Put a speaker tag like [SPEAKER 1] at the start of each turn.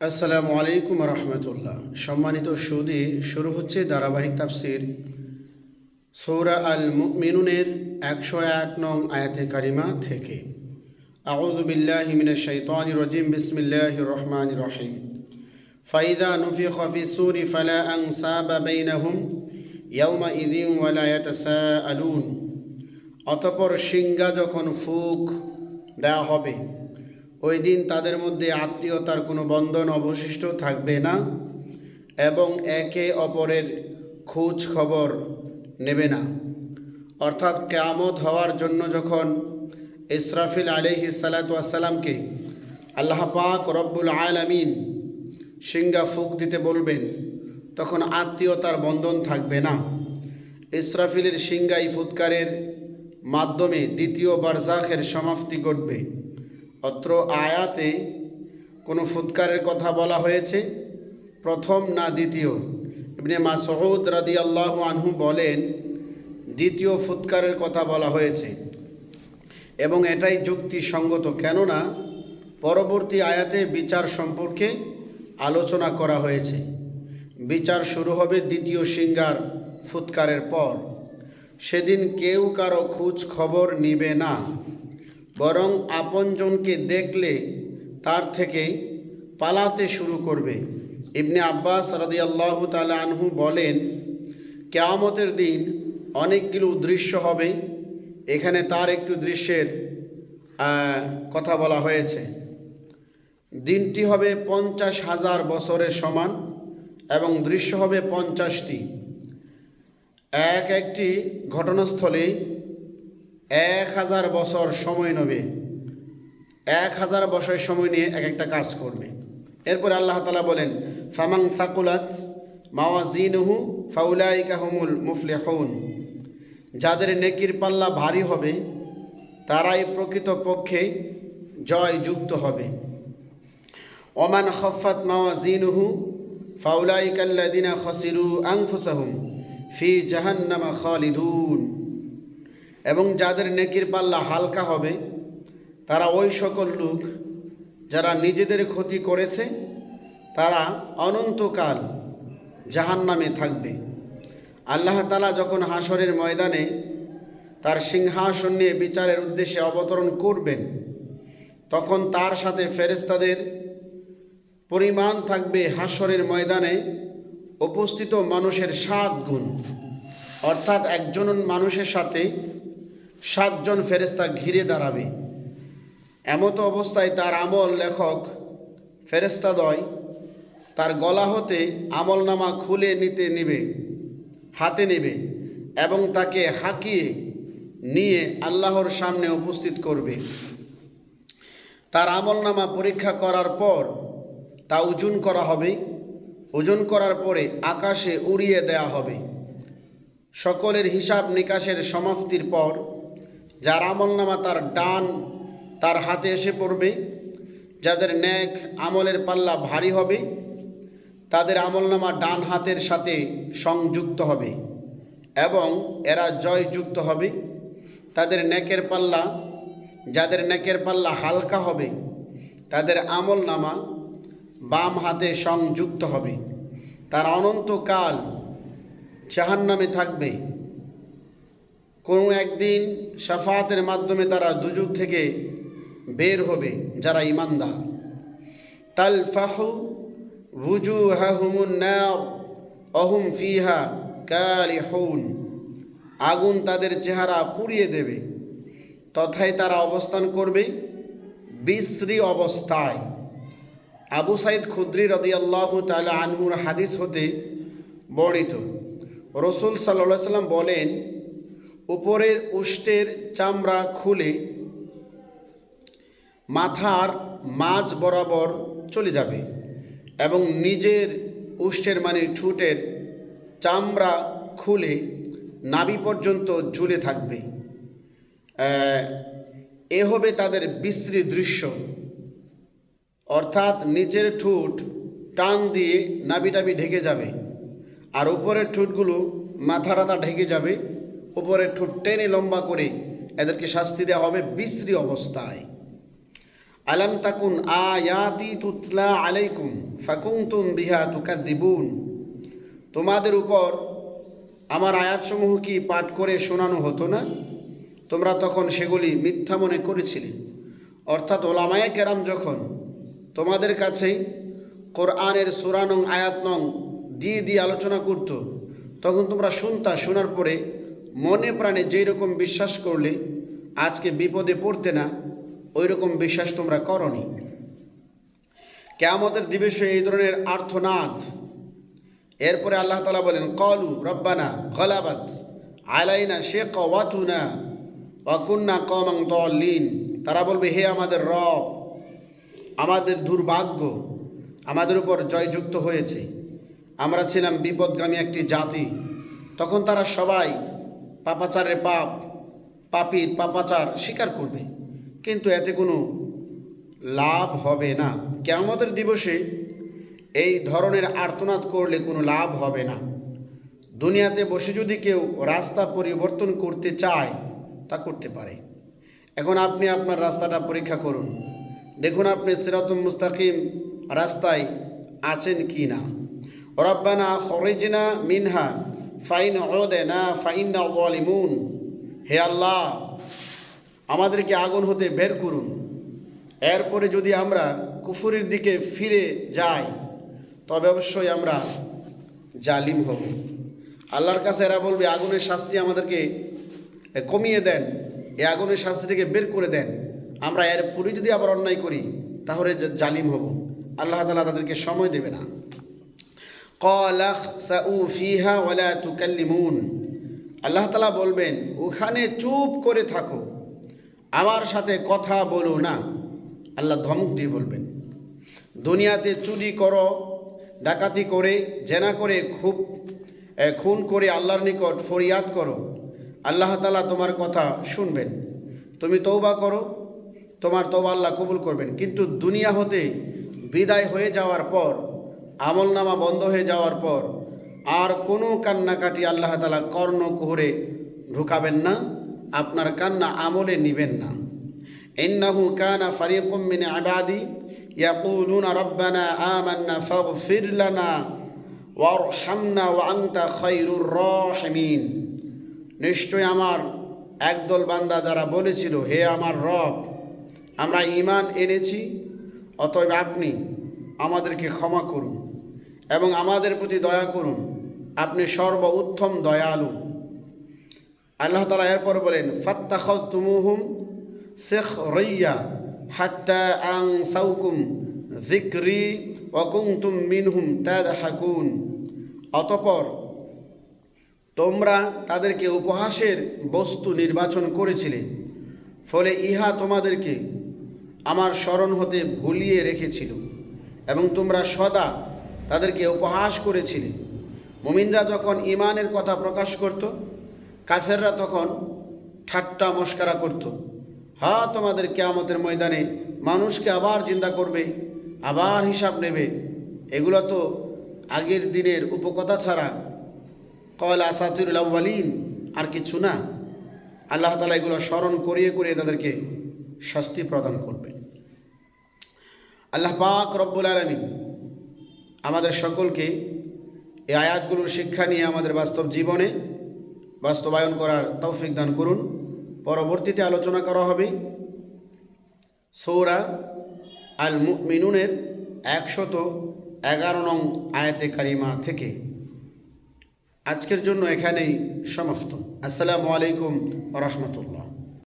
[SPEAKER 1] আসসালামু আলাইকুম রহমতুল্লাহ। সম্মানিত সুদী, শুরু হচ্ছে ধারাবাহিক তাফসির সূরা আল মুমিনুনের 101 নং আয়াতে কারিমা থেকে। আউযু বিল্লাহি মিনাশ শাইতানির রাজিম। বিসমিল্লাহির রহমানির রহিম। ফাইদা নুফিখা ফিস সূরি ফালা আনসাবা বাইনাহুম ইয়াওমাইযিন ওয়ালা ইয়াতাসাআলুন। অতঃপর সিংহা যখন ফুঁক দেওয়া হবে, ওই দিন তাদের মধ্যে আত্মীয়তার কোনো বন্ধন অবশিষ্ট থাকবে না এবং একে অপরের খোঁজ খবর নেবে না। অর্থাৎ কিয়ামত হওয়ার জন্য যখন ইসরাফিল আলাইহিস সালাতু ওয়াস সালামকে আল্লাহ পাক রব্বুল আলামিন সিংহা ফুঁক দিতে বলবেন, তখন আত্মীয়তার বন্ধন থাকবে না। ইসরাফিলের সিংহাই ফুৎকারের মাধ্যমে দ্বিতীয় বারজাখের সমাপ্তি ঘটবে। অত্র আয়াতে কোনো ফুৎকারের কথা বলা হয়েছে, প্রথম না দ্বিতীয়? ইবনে মাসউদ রাদিয়াল্লাহু আনহু বলেন, দ্বিতীয় ফুৎকারের কথা বলা হয়েছে এবং এটাই যুক্তিসঙ্গত, কেননা পরবর্তী আয়াতে বিচার সম্পর্কে আলোচনা করা হয়েছে। বিচার শুরু হবে দ্বিতীয় সিংহার ফুৎকারের পর। সেদিন কেউ কারো খোঁজ খবর নিবে না, বরং আপনজনকে দেখলে তার থেকে পালাতে শুরু করবে। ইবনে আব্বাস রাদিয়াল্লাহু তাআলা আনহু বলেন, কিয়ামতের দিন অনেকগুলো দৃশ্য হবে। এখানে তার একটু দৃশ্যের কথা বলা হয়েছে। দিনটি হবে 50,000 বছরের সমান এবং দৃশ্য হবে 50টি। একটি ঘটনাস্থলে 1000 বছর সময় নেবে। 1000 বছর সময় নিয়ে এক একটা কাজ করবে। এরপরে আল্লাহ তাআলা বলেন, ফামান সাকুলাত মাওয়াজিনুহু ফাউলাইকা হুমুল মুফলিহুন। যাদের নেকির পাল্লা ভারী হবে তারাই প্রকৃতপক্ষে জয়যুক্ত হবে। ওমান খাফফাত মাওয়াজিনুহু ফাউলাইকা আল্লাযিনা খাসিরু আনফুসাহুম ফি জাহান্নামা খালিদুন। এবং যাদের নেকির পাল্লা হালকা হবে তারা ওই সকল লোক যারা নিজেদের ক্ষতি করেছে, তারা অনন্তকাল জাহান্নামে থাকবে। আল্লাহ তাআলা যখন হাসরের ময়দানে তার সিংহাসন নিয়ে বিচারের উদ্দেশ্যে অবতরণ করবেন, তখন তার সাথে ফেরেশতাদের পরিমাণ থাকবে হাসরের ময়দানে উপস্থিত মানুষের 7 গুণ। অর্থাৎ একজন মানুষের সাথে 7 জন ফেরেশতা ঘিরে দাঁড়াবে। এমত অবস্থায় তার আমল লেখক ফেরেশতাদ্বয় তার গলা হতে আমলনামা খুলে হাতে নেবে এবং তাকে হাঁকিয়ে নিয়ে আল্লাহর সামনে উপস্থিত করবে। তার আমলনামা পরীক্ষা করার পর তা ওজন করা হবে। ওজন করার পরে আকাশে উড়িয়ে দেয়া হবে। সকলের হিসাব নিকাশের সমাপ্তির পর যার আমলনামা তার হাতে এসে পড়বে, যাদের নেক আমলের পাল্লা ভারী হবে তাদের আমলনামা ডান হাতের সাথে সংযুক্ত হবে এবং এরা জয়যুক্ত হবে। যাদের নেকের পাল্লা হালকা হবে তাদের আমলনামা বাম হাতে সংযুক্ত হবে। তারা অনন্তকাল জাহান্নামে থাকবে। কোনো একদিন শাফাআতের মাধ্যমে তারা দুজক থেকে বের হবে যারা ঈমানদার। তালফাহু ওয়ুজুহাহুমুন নার ওয়াহুম ফিহা কালিহুন। আগুন তাদের চেহারা পুড়িয়ে দেবে, তথায় তারা অবস্থান করবে বিশ্রী অবস্থায়। আবু সাঈদ খুদরি রাদিয়াল্লাহু তাআলা আনহুর হাদিস হতে বর্ণিত, রাসূল সাল্লাল্লাহু আলাইহি সাল্লাম বলেন, উপরের উষ্টের চামড়া খুলে মাথার মাঝ বরাবর চলে যাবে এবং নিজের উষ্টের মানে ঠোঁটের চামড়া খুলে নাভি পর্যন্ত ঝুলে থাকবে। এ হবে তাদের বিশ্রী দৃশ্য। অর্থাৎ নিচের ঠোঁট টান দিয়ে নাভি ঢেকে যাবে আর উপরের ঠোঁটগুলো মাথা ঢেকে যাবে। উপরের ঠোঁট টেনে লম্বা করে এদেরকে শাস্তি দেওয়া হবে বিশ্রী অবস্থায়। আলাম তাকুন আয়াতি তুতলা আলাইকুম ফাকুনতুম বিহা তুকাযযিবুন, তোমাদের উপর আমার আয়াতসমূহ কি পাঠ করে শোনানো হতো না? তোমরা তখন সেগুলি মিথ্যা মনে করেছিলে। অর্থাৎ ওলামায়ে কেরাম যখন তোমাদের কাছে কোরআনের সূরা নং আয়াত নং দিয়ে আলোচনা করত, তখন তোমরা শুনতা, শোনার পরে মনে প্রাণে যেই রকম বিশ্বাস করলে আজকে বিপদে পড়তে না, ওই রকম বিশ্বাস তোমরা করনি। কিয়ামতের দিবসে এই ধরনের আর্তনাদ। এরপরে আল্লাহ তাআলা বলেন, ক্বালু রব্বানা গালাবাত আলাইনা শিকওয়াতুনা ওয়া কুন্না কওমান দাল্লিন, তারা বলবে, হে আমাদের রব, আমাদের দুর্ভাগ্য আমাদের উপর জয়যুক্ত হয়েছে, আমরা ছিলাম বিপদগামী একটি জাতি। তখন তারা সবাই পাপাচারের পাপীর পাপাচার স্বীকার করবে, কিন্তু এতে কোনো লাভ হবে না। কিয়ামতের দিবসে এই ধরনের আর্তনাদ করলে কোনো লাভ হবে না। দুনিয়াতে বসে যদি কেউ রাস্তা পরিবর্তন করতে চায়, তা করতে পারে। এখন আপনি আপনার রাস্তাটা পরীক্ষা করুন, দেখুন আপনি সিরাতুল মুস্তাকিম রাস্তায় আছেন কি না। রব্বানা খরিজনা মিনহা ফাইন উদনা ফাইন্না যালিমুন, হে আল্লাহ, আমাদেরকে আগুন হতে বের করুন। এরপরে যদি আমরা কুফরের দিকে ফিরে যাই, তবে অবশ্যই আমরা জালিম হব। আল্লাহর কাছে এরা বলবে, আগুনের শাস্তি আমাদেরকে কমিয়ে দেন, এই আগুনের শাস্তি থেকে বের করে দেন। আমরা এরপরে যদি আবার অন্যায় করি, তাহলে জালিম হব। আল্লাহ তাআলা তাদেরকে সময় দেবে না। ক্বালা খসাউ ফিহা ওয়ালা তুকাল্লিমুন, আল্লাহ তাআলা বলবেন, ওখানে চুপ করে থাকো, আমার সাথে কথা বলো না। আল্লাহ ধমক দিয়ে বলবেন, দুনিয়াতে চুরি করো, ডাকাতি করে, জেনা করে, খুন করে আল্লাহর নিকট ফরিয়াদ করো, আল্লাহ তাআলা তোমার কথা শুনবেন। তুমি তওবা করো, তোমার তওবা আল্লাহ কবুল করবেন। কিন্তু দুনিয়া হতে বিদায় হয়ে যাওয়ার পর, আমলনামা বন্ধ হয়ে যাওয়ার পর আর কোনো কান্নাকাটি আল্লাহ তাআলা কর্ণকুহরে ঢুকাবেন না, আপনার কান্না আমলে নিবেন না। ইন্নাহু কানা ফারিকুম মিন ইবাদি ইয়াকুলুনা রব্বানা আমান্না ফাগফির লানা ওয়ারহামনা ওয়া আনতা খায়রুর রাহিমিন, নিশ্চয় আমার একদল বান্দা যারা বলেছিল, হে আমার রব, আমরা ঈমান এনেছি, অতএব আপনি আমাদেরকে ক্ষমা করুন এবং আমাদের প্রতি দয়া করুন, আপনি সর্ব উত্তম দয়ালু। আল্লাহ তাআলা এরপর বলেন, ফাত্তাখাযতুমুহুম সিখরিয়া হাত্তা আনসাউকুম যিকরি ওয়া কুনতুম মিনহুম তাদহাকুন, অতঃপর তোমরা তাদেরকে উপহাসের বস্তু নির্বাচন করেছিলে, ফলে ইহা তোমাদেরকে আমার স্মরণ হতে ভুলিয়ে রেখেছিল এবং তোমরা সদা তাদেরকে উপহাস করেছিলে। মুমিনরা যখন ঈমানের কথা প্রকাশ করত, কাফেররা তখন ঠাট্টা মশকরা করত। হ্যাঁ, তোমাদের কিয়ামতের ময়দানে মানুষকে আবার জিন্দা করবে, আবার হিসাব নেবে, এগুলো তো আগের দিনের উপকথা ছাড়া ক্বালা আসাতিরুল আউয়ালিন আর কিছু না। আল্লাহ তাআলা এগুলো স্মরণ করিয়ে করিয়ে তাদেরকে শাস্তি প্রদান করবেন। আল্লাহ পাক রব্বুল আলামিন আমাদের সকলকে এই আয়াতগুলোর শিক্ষা নিয়ে আমাদের বাস্তব জীবনে বাস্তবায়ন করার তৌফিক দান করুন। পরবর্তীতে আলোচনা করা হবে সূরা আল মুমিনুনের 111 নং আয়াতে কারিমা থেকে। আজকের জন্য এখানেই সমাপ্ত। আসসালামু আলাইকুম ওয়া রাহমাতুল্লাহ।